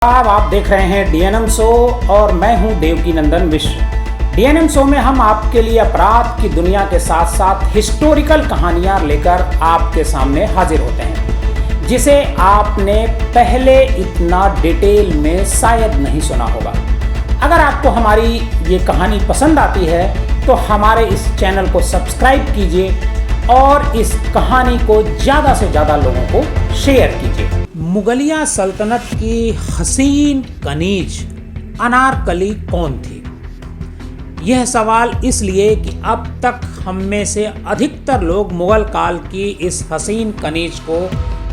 आप देख रहे हैं डीएनएम शो और मैं हूं देवकी नंदन मिश्र। डीएनएम शो में हम आपके लिए अपराध की दुनिया के साथ साथ हिस्टोरिकल कहानियां लेकर आपके सामने हाजिर होते हैं, जिसे आपने पहले इतना डिटेल में शायद नहीं सुना होगा। अगर आपको हमारी ये कहानी पसंद आती है तो हमारे इस चैनल को सब्सक्राइब कीजिए और इस कहानी को ज़्यादा से ज़्यादा लोगों को शेयर कीजिए। मुगलिया सल्तनत की हसीन कनीज अनारकली कौन थी? यह सवाल इसलिए कि अब तक हम में से अधिकतर लोग मुगल काल की इस हसीन कनीज को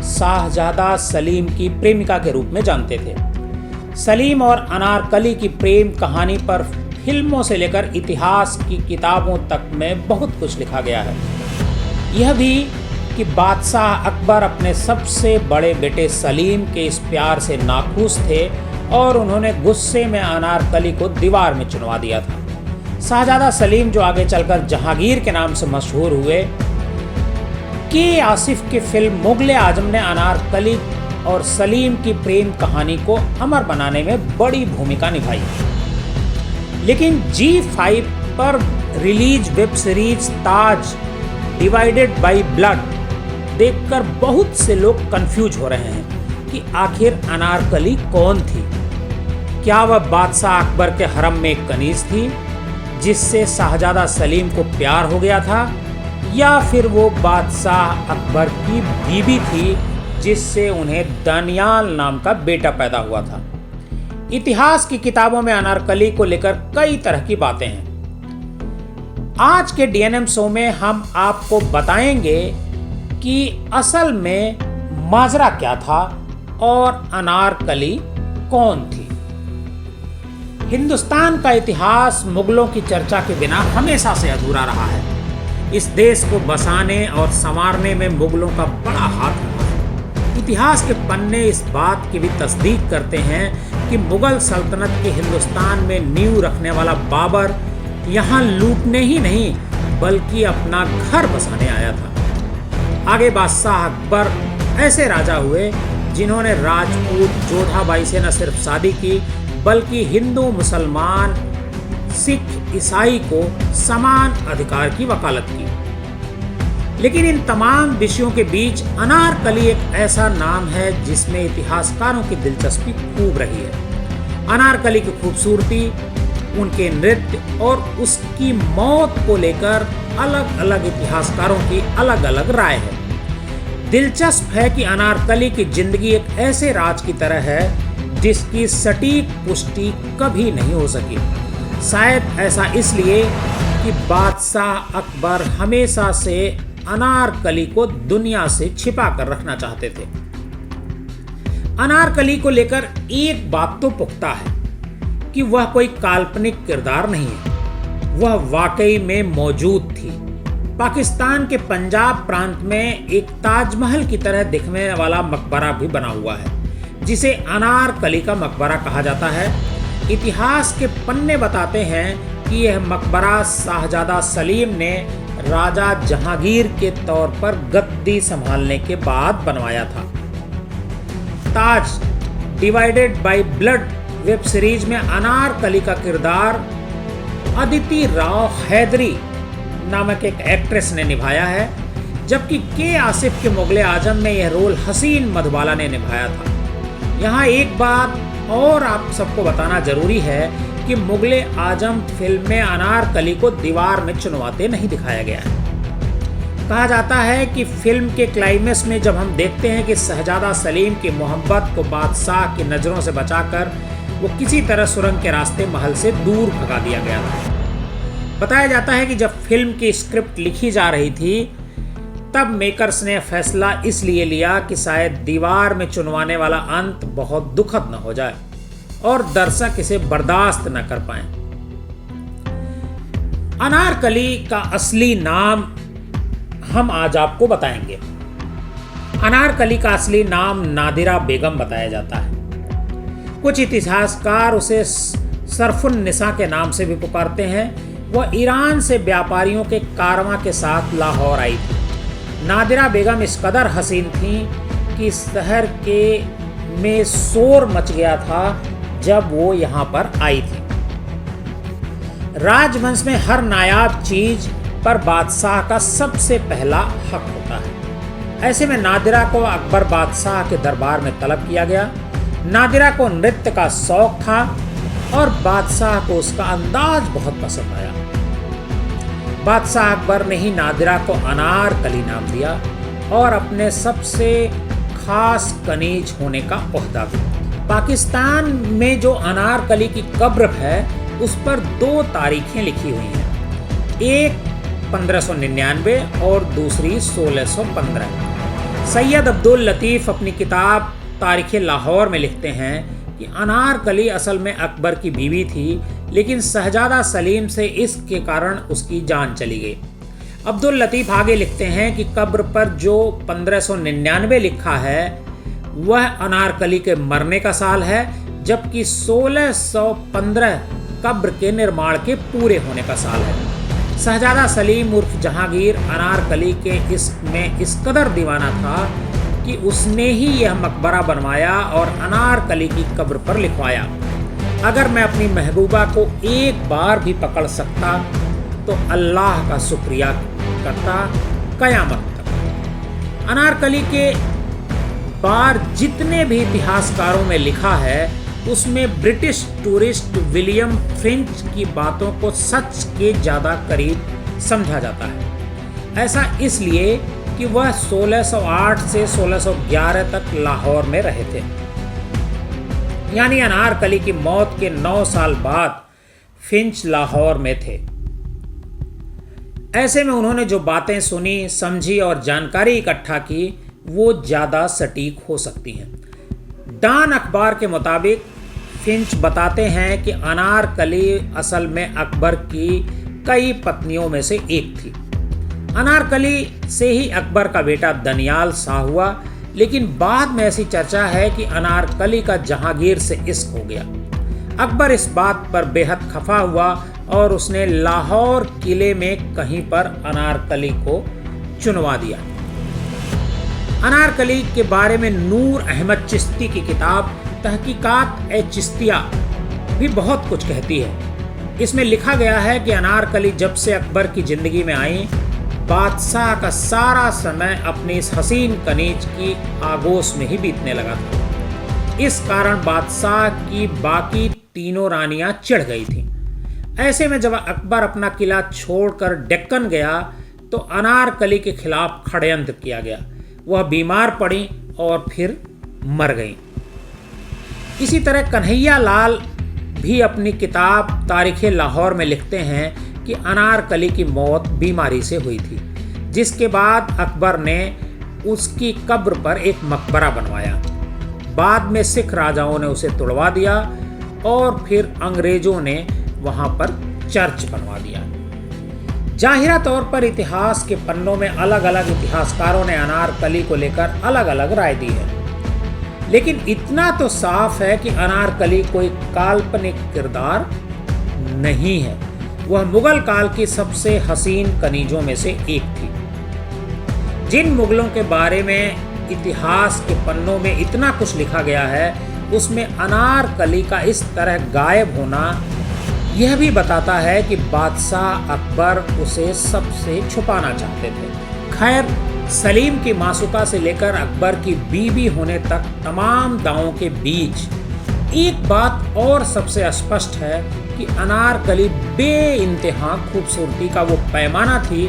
शाहजादा सलीम की प्रेमिका के रूप में जानते थे। सलीम और अनारकली की प्रेम कहानी पर फिल्मों से लेकर इतिहास की किताबों तक में बहुत कुछ लिखा गया है। यह भी कि बादशाह अकबर अपने सबसे बड़े बेटे सलीम के इस प्यार से नाखुश थे और उन्होंने गुस्से में अनारकली को दीवार में चुनवा दिया था। शाहजादा सलीम, जो आगे चलकर जहांगीर के नाम से मशहूर हुए, के आसिफ की फिल्म मुगल आजम ने अनारकली और सलीम की प्रेम कहानी को अमर बनाने में बड़ी भूमिका निभाई। लेकिन G5 पर release web series Taj divided by blood देखकर बहुत से लोग कंफ्यूज हो रहे हैं कि आखिर अनारकली कौन थी। क्या वह बादशाह अकबर के हरम में एक कनीज थी जिससे शाहजादा सलीम को प्यार हो गया था, या फिर वो बादशाह अकबर की बीवी थी जिससे उन्हें दानियाल नाम का बेटा पैदा हुआ था? इतिहास की किताबों में अनारकली को लेकर कई तरह की बातें हैं। आज के डीएनएम शो में हम आपको बताएंगे कि असल में माजरा क्या था और अनारकली कौन थी। हिंदुस्तान का इतिहास मुगलों की चर्चा के बिना हमेशा से अधूरा रहा है। इस देश को बसाने और संवारने में मुगलों का बड़ा हाथ रहा है। इतिहास के पन्ने इस बात की भी तस्दीक करते हैं कि मुगल सल्तनत के हिंदुस्तान में नींव रखने वाला बाबर यहाँ लूटने ही नहीं बल्कि अपना घर बसाने आया था। आगे बादशाह अकबर ऐसे राजा हुए जिन्होंने राजपूत जोधाबाई से न सिर्फ शादी की बल्कि हिंदू, मुसलमान, सिख, ईसाई को समान अधिकार की वकालत की। लेकिन इन तमाम विषयों के बीच अनारकली एक ऐसा नाम है जिसमें इतिहासकारों की दिलचस्पी खूब रही है। अनारकली की खूबसूरती, उनके नृत्य और उसकी मौत को लेकर अलग अलग इतिहासकारों की अलग अलग राय है। दिलचस्प है कि अनारकली की जिंदगी एक ऐसे राज की तरह है जिसकी सटीक पुष्टि कभी नहीं हो सकी। शायद ऐसा इसलिए कि बादशाह अकबर हमेशा से अनारकली को दुनिया से छिपा कर रखना चाहते थे। अनारकली को लेकर एक बात तो पुख्ता है कि वह कोई काल्पनिक किरदार नहीं है, वह वाकई में मौजूद थी। पाकिस्तान के पंजाब प्रांत में एक ताजमहल की तरह दिखने वाला मकबरा भी बना हुआ है जिसे अनारकली का मकबरा कहा जाता है। इतिहास के पन्ने बताते हैं कि यह मकबरा शाहजादा सलीम ने राजा जहांगीर के तौर पर गद्दी संभालने के बाद बनवाया था। Taj divided by blood web series में अनारकली का किरदार अदिति राव हैदरी नामक एक एक्ट्रेस ने निभाया है, जबकि के आसिफ के मुगल आजम में यह रोल हसीन मधुबाला ने निभाया था। यहाँ एक बात और आप सबको बताना जरूरी है कि मुगल आजम फिल्म में अनारकली को दीवार में चुनवाते नहीं दिखाया गया है। कहा जाता है कि फिल्म के क्लाइमेक्स में जब हम देखते हैं कि शहजादा सलीम की मोहब्बत को बादशाह की नज़रों से बचाकर वो किसी तरह सुरंग के रास्ते महल से दूर भगा दिया गया था। बताया जाता है कि जब फिल्म की स्क्रिप्ट लिखी जा रही थी तब मेकर्स ने फैसला इसलिए लिया कि शायद दीवार में चुनवाने वाला अंत बहुत दुखद न हो जाए और दर्शक इसे बर्दाश्त न कर पाए। अनारकली का असली नाम हम आज आपको बताएंगे। अनारकली का असली नाम नादिरा बेगम बताया जाता है। कुछ इतिहासकार उसे सरफुन निसा के नाम से भी पुकारते हैं। वह ईरान से व्यापारियों के कारवां के साथ लाहौर आई थी। नादिरा बेगम इस कदर हसीन थी कि शहर के में शोर मच गया था जब वो यहाँ पर आई थी। राजवंश में हर नायाब चीज पर बादशाह का सबसे पहला हक होता है। ऐसे में नादिरा को अकबर बादशाह के दरबार में तलब किया गया। नादिरा को नृत्य का शौक था और बादशाह को उसका अंदाज बहुत पसंद आया। बादशाह अकबर ने ही नादिरा को अनारकली नाम दिया और अपने सबसे खास कनीज होने का ओहदा दिया। पाकिस्तान में जो अनारकली की कब्र है उस पर 2 तारीखें लिखी हुई हैं, एक 1599 और दूसरी 1615। सैयद अब्दुल लतीफ़ अपनी किताब तारीख़े लाहौर में लिखते हैं कि अनारकली असल में अकबर की बीवी थी, लेकिन शहजादा सलीम से इसके कारण उसकी जान चली गई। अब्दुल लतीफ़ आगे लिखते हैं कि कब्र पर जो 1599 लिखा है वह अनारकली के मरने का साल है, जबकि 1615 कब्र के निर्माण के पूरे होने का साल है। शहजादा सलीम उर्फ जहांगीर अनारकली के इसमें इस कदर दीवाना था कि उसने ही यह मकबरा बनवाया और अनारकली की कब्र पर लिखवाया, अगर मैं अपनी महबूबा को एक बार भी पकड़ सकता तो अल्लाह का शुक्रिया करता कयामत तक। अनारकली के बार जितने भी इतिहासकारों में लिखा है उसमें ब्रिटिश टूरिस्ट विलियम फ्रिंच की बातों को सच के ज़्यादा करीब समझा जाता है। ऐसा इसलिए कि वह 1608 से 1611 तक लाहौर में रहे थे, यानी अनारकली की मौत के 9 साल बाद फिंच लाहौर में थे। ऐसे में उन्होंने जो बातें सुनी, समझी और जानकारी इकट्ठा की वो ज़्यादा सटीक हो सकती हैं। डॉन अखबार के मुताबिक फिंच बताते हैं कि अनारकली असल में अकबर की कई पत्नियों में से एक थी। अनारकली से ही अकबर का बेटा दनियाल शाह हुआ, लेकिन बाद में ऐसी चर्चा है कि अनारकली का जहांगीर से इश्क हो गया। अकबर इस बात पर बेहद खफा हुआ और उसने लाहौर किले में कहीं पर अनारकली को चुनवा दिया। अनारकली के बारे में नूर अहमद चिश्ती की किताब तहकीकात ए चिश्तिया भी बहुत कुछ कहती है। इसमें लिखा गया है कि अनारकली जब से अकबर की जिंदगी में आई, बादशाह का सारा समय अपनी इस हसीन कनीज की आगोश में ही बीतने लगा था। इस कारण बादशाह की बाकी तीनों रानियां चिढ़ गई थीं। ऐसे में जब अकबर अपना किला छोड़कर डेक्कन गया तो अनारकली के खिलाफ षड्यंत्र किया गया। वह बीमार पड़ी और फिर मर गई। इसी तरह कन्हैया लाल भी अपनी किताब तारीख़े लाहौर में लिखते हैं कि अनारकली की मौत बीमारी से हुई थी, जिसके बाद अकबर ने उसकी कब्र पर एक मकबरा बनवाया। बाद में सिख राजाओं ने उसे तोड़वा दिया और फिर अंग्रेजों ने वहां पर चर्च बनवा दिया। जाहिरा तौर पर इतिहास के पन्नों में अलग अलग इतिहासकारों ने अनारकली को लेकर अलग अलग राय दी है, लेकिन इतना तो साफ है कि अनारकली कोई काल्पनिक किरदार नहीं है। वह मुगल काल की सबसे हसीन कनीजों में से एक थी। जिन मुगलों के बारे में इतिहास के पन्नों में इतना कुछ लिखा गया है, उसमें अनारकली का इस तरह गायब होना यह भी बताता है कि बादशाह अकबर उसे सबसे छुपाना चाहते थे। खैर, सलीम की मासूका से लेकर अकबर की बीवी होने तक तमाम दावों के बीच एक बात और सबसे स्पष्ट है कि अनारकली बेइंतहा खूबसूरती का वो पैमाना थी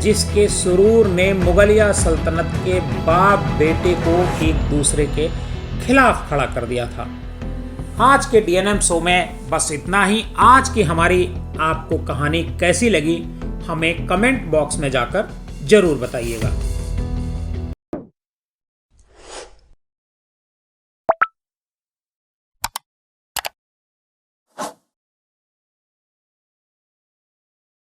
जिसके सुरूर ने मुगलिया सल्तनत के बाप बेटे को एक दूसरे के खिलाफ खड़ा कर दिया था। आज के DNM शो में बस इतना ही। आज की हमारी आपको कहानी कैसी लगी हमें कमेंट बॉक्स में जाकर जरूर बताइएगा।